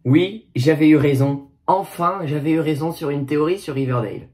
Oui, j'avais eu raison. Enfin, j'avais eu raison sur une théorie sur Riverdale.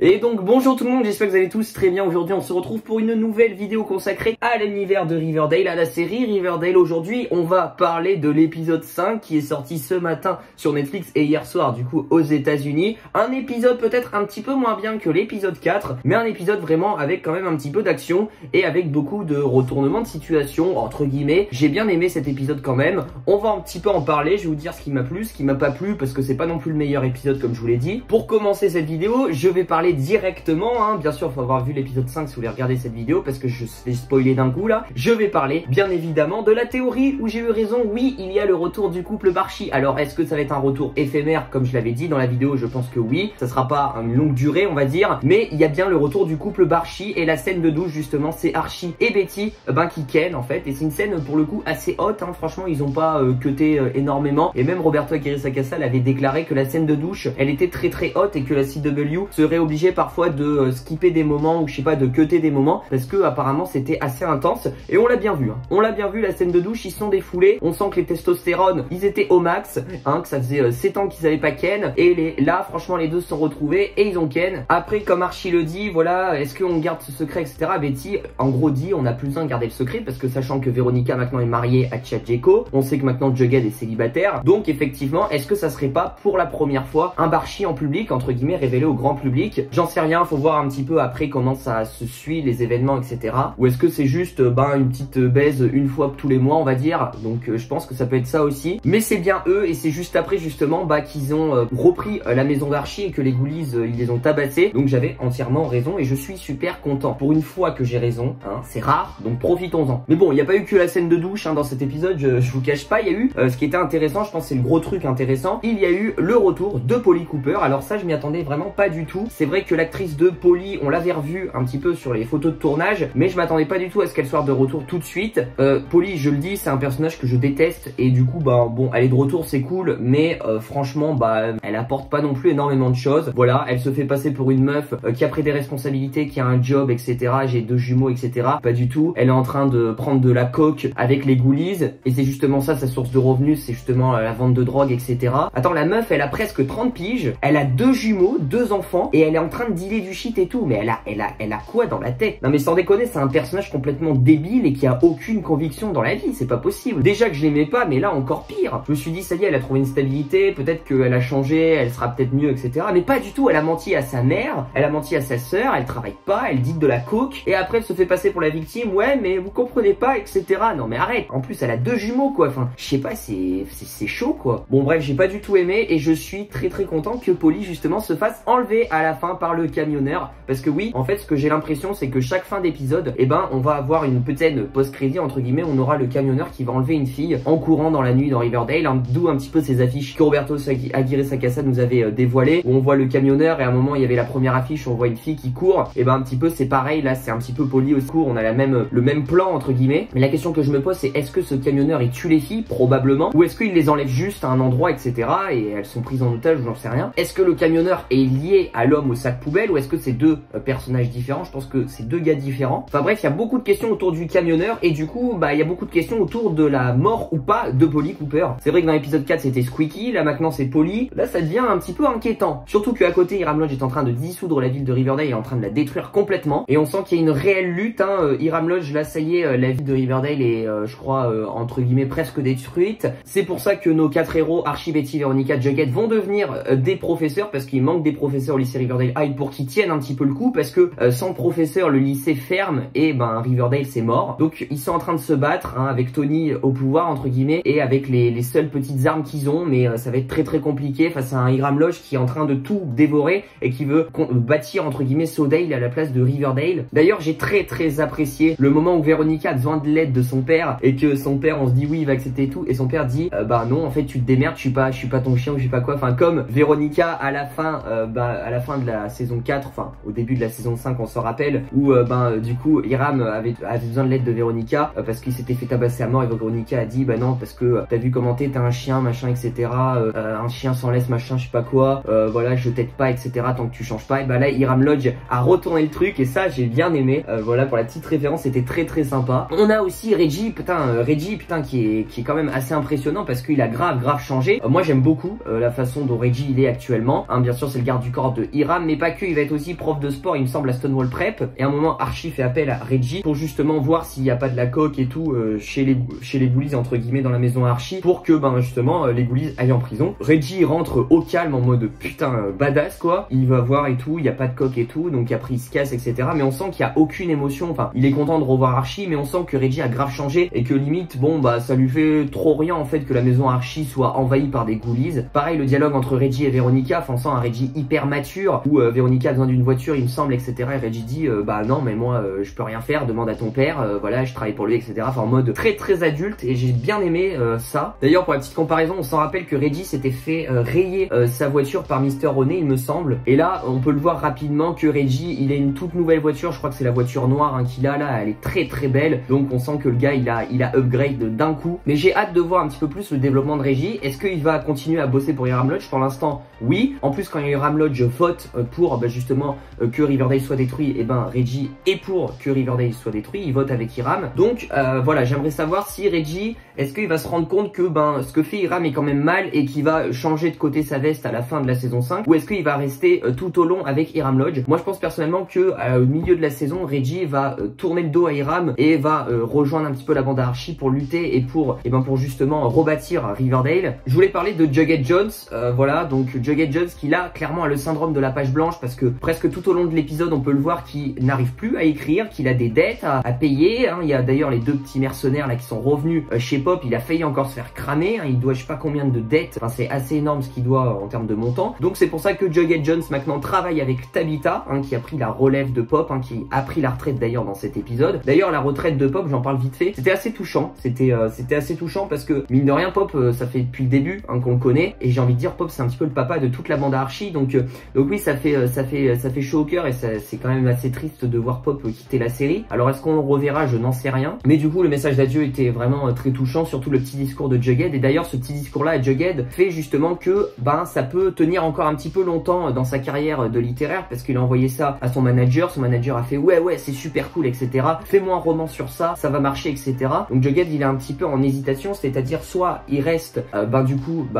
Et donc bonjour tout le monde, j'espère que vous allez tous très bien. Aujourd'hui on se retrouve pour une nouvelle vidéo consacrée à l'univers de Riverdale, à la série Riverdale. Aujourd'hui on va parler de l'épisode 5 qui est sorti ce matin sur Netflix et hier soir du coup aux États-Unis. Un épisode peut-être un petit peu moins bien que l'épisode 4, mais un épisode vraiment avec quand même un petit peu d'action et avec beaucoup de retournements de situation entre guillemets. J'ai bien aimé cet épisode quand même. On va un petit peu en parler, je vais vous dire ce qui m'a plu, ce qui m'a pas plu parce que c'est pas non plus le meilleur épisode comme je vous l'ai dit. Pour commencer cette vidéo, je vais parler directement, hein. Bien sûr il faut avoir vu l'épisode 5 si vous voulez regarder cette vidéo parce que je vais spoiler d'un coup là. Je vais parler bien évidemment de la théorie où j'ai eu raison. Oui, il y a le retour du couple Barchi. Alors est-ce que ça va être un retour éphémère comme je l'avais dit dans la vidéo? Je pense que oui, ça sera pas une longue durée on va dire, mais il y a bien le retour du couple Barchi et la scène de douche justement c'est Archie et Betty qui ken en fait, et c'est une scène pour le coup assez haute, hein. Franchement ils ont pas cuté énormément, et même Roberto Aguirre Sacasa avait déclaré que la scène de douche elle était très haute et que la CW serait obligée parfois de skipper des moments ou je sais pas de cutter des moments parce que apparemment c'était assez intense, et on l'a bien vu, hein. On l'a bien vu, la scène de douche, ils sont défoulés, on sent que les testostérones ils étaient au max, hein, que ça faisait 7 ans qu'ils avaient pas ken, et là franchement les deux se sont retrouvés et ils ont ken. Après comme Archie le dit, voilà, est-ce qu'on garde ce secret etc. Betty en gros dit on a plus besoin de garder le secret parce que sachant que Veronica maintenant est mariée à Chad Jericho, on sait que maintenant Jughead est célibataire, donc effectivement est-ce que ça serait pas pour la première fois un Barchi en public entre guillemets révélé au grand public? J'en sais rien, faut voir un petit peu après comment ça se suit les événements etc. Ou est-ce que c'est juste une petite baise une fois tous les mois on va dire, donc je pense que ça peut être ça aussi, mais c'est bien eux, et c'est juste après justement qu'ils ont repris la maison d'Archie et que les Ghoulies ils les ont tabassés, donc j'avais entièrement raison et je suis super content. Pour une fois que j'ai raison, hein, c'est rare, donc profitons-en. Mais bon, il n'y a pas eu que la scène de douche hein, dans cet épisode, je vous cache pas, il y a eu ce qui était intéressant, je pense que c'est le gros truc intéressant, il y a eu le retour de Polly Cooper. Alors ça je m'y attendais vraiment pas du tout, c'est vrai que l'actrice de Polly on l'avait revue un petit peu sur les photos de tournage, mais je m'attendais pas du tout à ce qu'elle soit de retour tout de suite. Polly, je le dis, c'est un personnage que je déteste et du coup bon, elle est de retour, c'est cool, mais franchement elle apporte pas non plus énormément de choses. Voilà, elle se fait passer pour une meuf qui a pris des responsabilités, qui a un job etc. J'ai 2 jumeaux etc. Pas du tout, elle est en train de prendre de la coke avec les Ghoulies et c'est justement ça sa source de revenus, c'est justement la vente de drogue etc. Attends, la meuf elle a presque 30 piges, elle a 2 jumeaux, 2 enfants et elle est en train de dealer du shit et tout, mais elle a quoi dans la tête? Non mais sans déconner, c'est un personnage complètement débile et qui a aucune conviction dans la vie, c'est pas possible. Déjà que je l'aimais pas, mais là encore pire. Je me suis dit ça y est, elle a trouvé une stabilité, peut-être qu'elle a changé, elle sera peut-être mieux etc. Mais pas du tout, elle a menti à sa mère, elle a menti à sa sœur, elle travaille pas, elle dit de la coke et après elle se fait passer pour la victime, ouais mais vous comprenez pas etc. Non mais arrête, en plus elle a 2 jumeaux quoi, enfin je sais pas, c'est chaud quoi. Bon bref, j'ai pas du tout aimé et je suis très content que Polly justement se fasse enlever à la fin par le camionneur, parce que oui, en fait ce que j'ai l'impression c'est que chaque fin d'épisode, on va avoir une petite post-crédit entre guillemets, on aura le camionneur qui va enlever une fille en courant dans la nuit dans Riverdale, hein, d'où un petit peu ces affiches que Roberto Aguirre Sacasa nous avait dévoilées, où on voit le camionneur et à un moment il y avait la première affiche où on voit une fille qui court, et un petit peu c'est pareil là, c'est un petit peu Polly au secours, on a le même plan entre guillemets, mais la question que je me pose c'est est-ce que ce camionneur il tue les filles? Probablement, ou est-ce qu'il les enlève juste à un endroit etc. et elles sont prises en otage ou j'en sais rien. Est-ce que le camionneur est lié à l'homme au sac poubelle ou est-ce que c'est 2 personnages différents? Je pense que c'est 2 gars différents. Enfin bref, il y a beaucoup de questions autour du camionneur et du coup il y a beaucoup de questions autour de la mort ou pas de Polly Cooper. C'est vrai que dans l'épisode 4 c'était Squeaky, là maintenant c'est Polly. Là ça devient un petit peu inquiétant. Surtout qu'à côté Hiram Lodge est en train de dissoudre la ville de Riverdale, il est en train de la détruire complètement et on sent qu'il y a une réelle lutte, hein. Hiram Lodge là ça y est, la ville de Riverdale est je crois entre guillemets presque détruite. C'est pour ça que nos 4 héros, Archie, Betty, Veronica, Jughead vont devenir des professeurs parce qu'il manque des professeurs au lycée Riverdale High pour qu'ils tiennent un petit peu le coup, parce que sans professeur le lycée ferme et Riverdale c'est mort. Donc ils sont en train de se battre hein, avec Tony au pouvoir entre guillemets et avec les seules petites armes qu'ils ont, mais ça va être très compliqué face à un Hiram Lodge qui est en train de tout dévorer et qui veut bâtir entre guillemets Sodale à la place de Riverdale. D'ailleurs j'ai très apprécié le moment où Veronica a besoin de l'aide de son père et que son père on se dit oui il va accepter tout et son père dit non en fait tu te démerdes, je suis pas ton chien ou je sais pas quoi, enfin comme Veronica à la fin de la saison 4, enfin au début de la saison 5 on s'en rappelle, où du coup Hiram avait besoin de l'aide de Veronica parce qu'il s'était fait tabasser à mort et Veronica a dit bah non parce que t'as vu comment t'as un chien machin etc, un chien sans laisse machin je sais pas quoi, voilà je t'aide pas etc tant que tu changes pas. Et bah là Hiram Lodge a retourné le truc et ça j'ai bien aimé, voilà pour la petite référence, c'était très sympa. On a aussi Reggie, putain qui est quand même assez impressionnant parce qu'il a grave changé. Moi j'aime beaucoup la façon dont Reggie il est actuellement, bien sûr c'est le garde du corps de Hiram mais pas que, il va être aussi prof de sport il me semble à Stonewall Prep, et à un moment Archie fait appel à Reggie pour justement voir s'il n'y a pas de la coque et tout chez les ghoulies entre guillemets dans la maison à Archie, pour que justement les ghoulies aillent en prison. Reggie rentre au calme en mode putain badass quoi, il va voir et tout, il n'y a pas de coque et tout, donc après il se casse etc, mais on sent qu'il n'y a aucune émotion, enfin il est content de revoir Archie mais on sent que Reggie a grave changé et que limite bon ça lui fait trop rien en fait que la maison Archie soit envahie par des ghoulies. Pareil le dialogue entre Reggie et Veronica, on sent un Reggie hyper mature où Veronica a besoin d'une voiture il me semble etc, et Reggie dit bah non mais moi je peux rien faire, demande à ton père, voilà je travaille pour lui etc, enfin en mode très adulte, et j'ai bien aimé ça. D'ailleurs pour la petite comparaison on s'en rappelle que Reggie s'était fait rayer sa voiture par Mr. Roney il me semble, et là on peut le voir rapidement que Reggie il a une toute nouvelle voiture, je crois que c'est la voiture noire qu'il a là, elle est très belle, donc on sent que le gars il a upgrade d'un coup. Mais j'ai hâte de voir un petit peu plus le développement de Reggie. Est-ce qu'il va continuer à bosser pour Hiram Lodge? Pour l'instant oui, en plus quand Hiram Lodge vote pour justement que Riverdale soit détruit, et Reggie est pour que Riverdale soit détruit, il vote avec Hiram. Donc voilà, j'aimerais savoir si Reggie, est-ce qu'il va se rendre compte que ce que fait Hiram est quand même mal et qu'il va changer de côté sa veste à la fin de la saison 5, ou est-ce qu'il va rester tout au long avec Hiram Lodge? Moi je pense personnellement que au milieu de la saison Reggie va tourner le dos à Hiram et va rejoindre un petit peu la bande à Archie pour lutter et pour justement rebâtir Riverdale. Je voulais parler de Jughead Jones, voilà, donc Jughead Jones qui là clairement a le syndrome de la page blanche parce que presque tout au long de l'épisode on peut le voir qu'il n'arrive plus à écrire, qu'il a des dettes à payer, il y a d'ailleurs les deux petits mercenaires là qui sont revenus chez Pop, il a failli encore se faire cramer, il doit je sais pas combien de dettes, enfin c'est assez énorme ce qu'il doit en termes de montant. Donc c'est pour ça que Jughead Jones maintenant travaille avec Tabitha, qui a pris la relève de Pop, qui a pris la retraite d'ailleurs dans cet épisode. D'ailleurs la retraite de Pop, j'en parle vite fait, c'était assez touchant, c'était assez touchant parce que mine de rien Pop ça fait depuis le début qu'on le connaît, et j'ai envie de dire Pop c'est un petit peu le papa de toute la bande à Archie, donc oui ça fait chaud au cœur, et c'est quand même assez triste de voir Pop quitter la série. Alors est-ce qu'on le reverra? Je n'en sais rien, mais du coup le message d'adieu était vraiment très touchant, surtout le petit discours de Jughead, et d'ailleurs ce petit discours là à Jughead fait justement que ça peut tenir encore un petit peu longtemps dans sa carrière de littéraire, parce qu'il a envoyé ça à son manager a fait ouais c'est super cool etc, fais-moi un roman sur ça, ça va marcher etc. Donc Jughead il est un petit peu en hésitation, c'est-à-dire soit il reste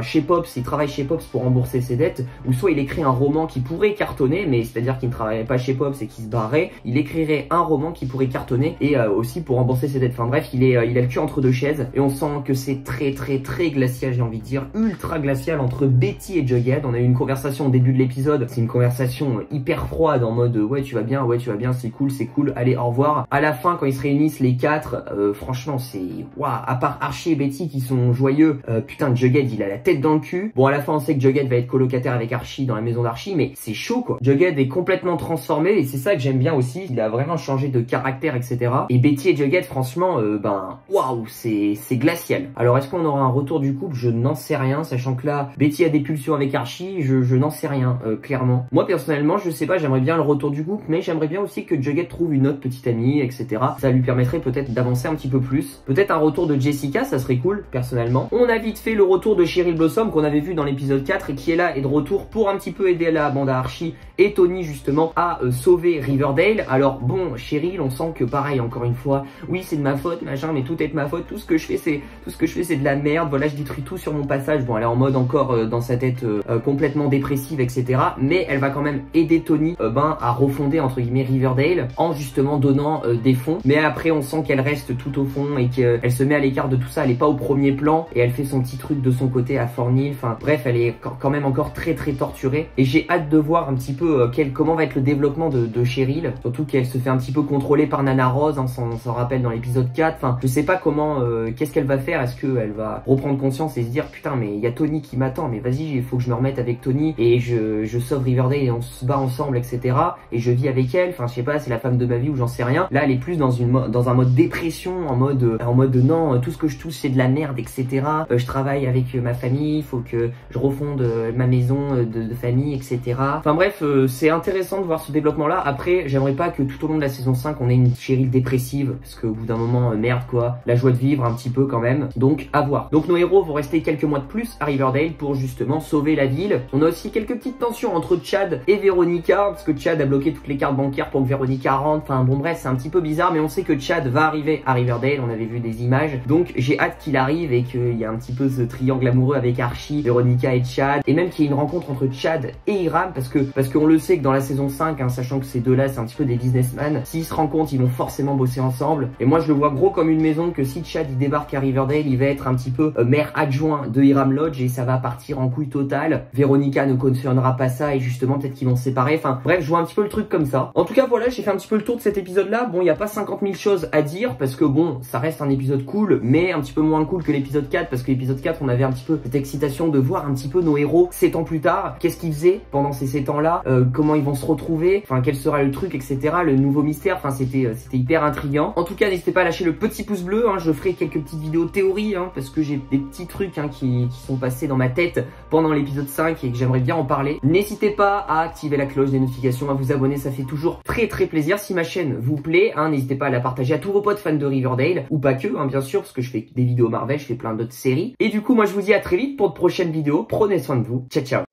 chez Pops, il travaille chez Pops pour rembourser ses dettes, ou soit il écrit un roman qui pourrait cartonner, mais c'est-à-dire qu'il ne travaillerait pas chez Pops et qu'il se barrait, il écrirait un roman qui pourrait cartonner et aussi pour rembourser ses dettes. Enfin bref, il a le cul entre deux chaises, et on sent que c'est très glacial, j'ai envie de dire, ultra glacial entre Betty et Jughead. On a eu une conversation au début de l'épisode, c'est une conversation hyper froide en mode ouais tu vas bien, c'est cool, allez au revoir. À la fin quand ils se réunissent les quatre, franchement c'est waouh, à part Archie et Betty qui sont joyeux, putain Jughead il a la tête dans le cul. Bon à la fin on sait que Jughead va être colocataire avec Archie dans la maison d'Archie, mais c'est chaud quoi. Jughead est complètement transformé et c'est ça que j'aime bien aussi, il a vraiment changé de caractère etc. Et Betty et Jughead franchement waouh c'est glacial. Alors est-ce qu'on aura un retour du couple? Je n'en sais rien, sachant que là Betty a des pulsions avec Archie, je n'en sais rien clairement. Moi personnellement je sais pas, j'aimerais bien le retour du couple, mais j'aimerais bien aussi que Jughead trouve une autre petite amie etc. Ça lui permettrait peut-être d'avancer un petit peu plus. Peut-être un retour de Jessica, ça serait cool personnellement. On a vite fait le retour de Cheryl Blossom qu'on avait vu dans l'épisode 4 et qui est là et de retour pour un petit peu aider la bande à Archie et Tony justement à sauver Riverdale. Alors bon, Cheryl, on sent que pareil encore une fois, oui c'est de ma faute machin, mais tout est de ma faute, tout ce que je fais c'est de la merde, voilà je détruis tout sur mon passage. Bon elle est en mode encore dans sa tête complètement dépressive etc, mais elle va quand même aider Tony à refonder entre guillemets Riverdale en justement donnant des fonds. Mais après on sent qu'elle reste tout au fond et qu'elle se met à l'écart de tout ça, elle est pas au premier plan et elle fait son petit truc de son côté à Forney. Enfin bref, elle est quand même encore très torturée, et j'ai hâte de voir un petit peu comment va être le développement de Cheryl, surtout qu'elle se fait un petit peu contrôler par Nana Rose, on s'en rappelle dans l'épisode 4. Enfin je sais pas comment, qu'est-ce qu'elle va faire, est-ce qu'elle va reprendre conscience et se dire putain mais il y a Tony qui m'attend, mais vas-y il faut que je me remette avec Tony et je sauve Riverdale et on se bat ensemble etc, et je vis avec elle. Enfin je sais pas, c'est la femme de ma vie ou j'en sais rien. Là elle est plus dans un mode dépression, en mode non, tout ce que je touche c'est de la merde etc. Je travaille avec ma famille, il faut que je refonde ma maison de famille etc. Enfin bref, c'est intéressant de voir ce développement-là. Après, j'aimerais pas que tout au long de la saison 5, on ait une Cheryl dépressive, parce qu'au bout d'un moment, merde quoi, la joie de vivre un petit peu quand même. Donc, à voir. Donc nos héros vont rester quelques mois de plus à Riverdale pour justement sauver la ville. On a aussi quelques petites tensions entre Chad et Veronica, parce que Chad a bloqué toutes les cartes bancaires pour que Veronica rentre. Enfin bon bref, c'est un petit peu bizarre, mais on sait que Chad va arriver à Riverdale, on avait vu des images. Donc j'ai hâte qu'il arrive et qu'il y a un petit peu ce triangle amoureux avec Archie, Veronica et Chad. Et même qu'il y ait une rencontre entre Chad et Hiram, parce qu'on le sait que dans la saison 5, hein, sachant que ces deux-là, c'est un petit peu des businessmen, s'ils se rencontrent, ils vont forcément bosser ensemble. Et moi, je le vois gros comme une maison, que si Chad il débarque à Riverdale, il va être un petit peu maire adjoint de Hiram Lodge et ça va partir en couille totale. Veronica ne cautionnera pas ça et justement, peut-être qu'ils vont se séparer. Enfin, bref, je vois un petit peu le truc comme ça. En tout cas, voilà, j'ai fait un petit peu le tour de cet épisode-là. Bon, il n'y a pas 50 000 choses à dire parce que bon, ça reste un épisode cool, mais un petit peu moins cool que l'épisode 4 parce que l'épisode 4, on avait un petit peu cette excitation de voir un petit peu nos héros 7 ans plus tard. Qu'est-ce qu'ils faisaient pendant ces 7 ans-là, comment ils vont se retrouver, enfin, quel sera le truc, etc. Le nouveau mystère, enfin, c'était hyper intriguant. En tout cas, n'hésitez pas à lâcher le petit pouce bleu, hein, je ferai quelques petites vidéos théorie, hein, parce que j'ai des petits trucs hein, qui sont passés dans ma tête pendant l'épisode 5 et que j'aimerais bien en parler. N'hésitez pas à activer la cloche des notifications, à vous abonner, ça fait toujours très plaisir. Si ma chaîne vous plaît, hein, n'hésitez pas à la partager à tous vos potes fans de Riverdale, ou pas que, hein, bien sûr, parce que je fais des vidéos Marvel, je fais plein d'autres séries. Et du coup, moi je vous dis à très vite pour de prochaines vidéos. Prenez soin de vous. Ciao, ciao.